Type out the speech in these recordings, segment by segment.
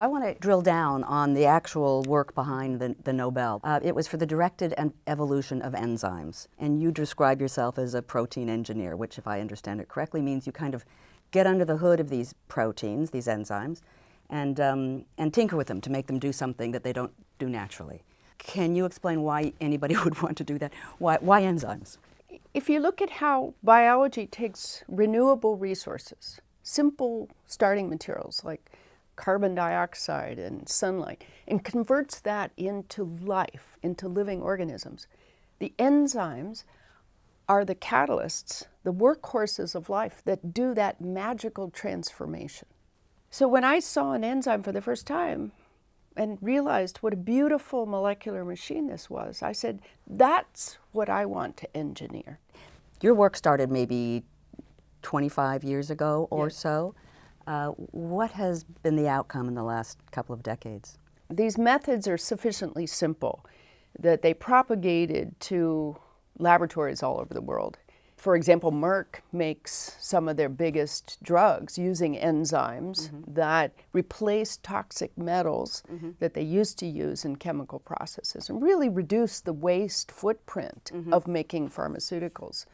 I want to drill down on the actual work behind the Nobel. It was for the directed evolution of enzymes. And you describe yourself as a protein engineer, which, if I understand it correctly, means you kind of get under the hood of these proteins, these enzymes, and tinker with them to make them do something that they don't do naturally. Can you explain why anybody would want to do that? Why enzymes? If you look at how biology takes renewable resources, simple starting materials like carbon dioxide and sunlight, and converts that into life, into living organisms. The enzymes are the catalysts, the workhorses of life that do that magical transformation. So when I saw an enzyme for the first time and realized what a beautiful molecular machine this was, I said, that's what I want to engineer. Your work started maybe 25 years ago or Yes. so. What has been the outcome in the last couple of decades? These methods are sufficiently simple that they propagated to laboratories all over the world. For example, Merck makes some of their biggest drugs using enzymes that replace toxic metals that they used to use in chemical processes and really reduce the waste footprint of making pharmaceuticals.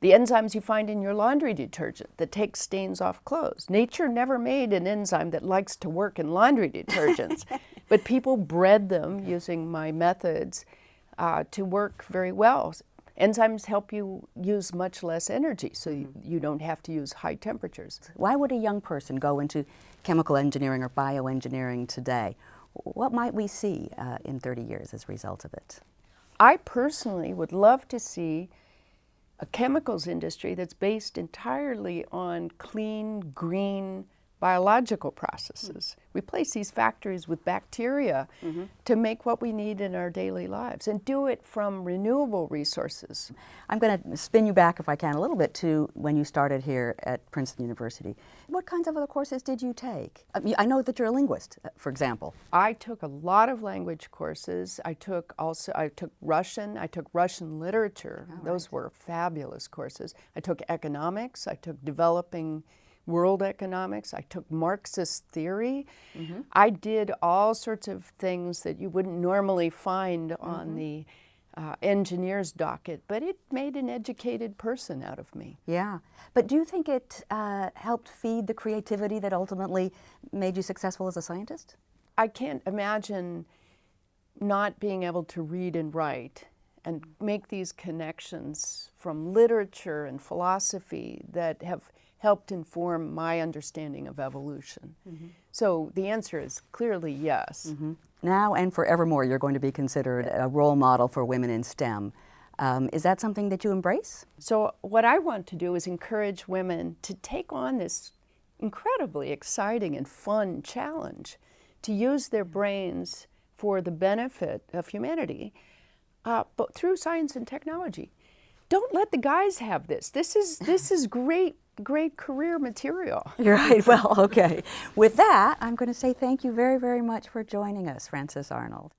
The enzymes you find in your laundry detergent that takes stains off clothes. Nature never made an enzyme that likes to work in laundry detergents, but people bred them using my methods to work very well. Enzymes help you use much less energy, so you don't have to use high temperatures. Why would a young person go into chemical engineering or bioengineering today? What might we see in 30 years as a result of it? I personally would love to see a chemicals industry that's based entirely on clean, green, biological processes. Replace these factories with bacteria to make what we need in our daily lives and do it from renewable resources. I'm going to spin you back, if I can, a little bit to when you started here at Princeton University. What kinds of other courses did you take? I know that you're a linguist, for example. I took a lot of language courses. I took Russian. I took Russian literature. Those were fabulous courses. I took economics. I took developing world economics. I took Marxist theory. I did all sorts of things that you wouldn't normally find on the engineer's docket, but it made an educated person out of me. Yeah, but do you think it helped feed the creativity that ultimately made you successful as a scientist? I can't imagine not being able to read and write and make these connections from literature and philosophy that have helped inform my understanding of evolution. So the answer is clearly yes. Now and forevermore, you're going to be considered a role model for women in STEM. Is that something that you embrace? So what I want to do is encourage women to take on this incredibly exciting and fun challenge, to use their brains for the benefit of humanity, but through science and technology. Don't let the guys have this. This is great career material. You're right. Well, okay. With that, I'm going to say thank you very, very much for joining us, Frances Arnold.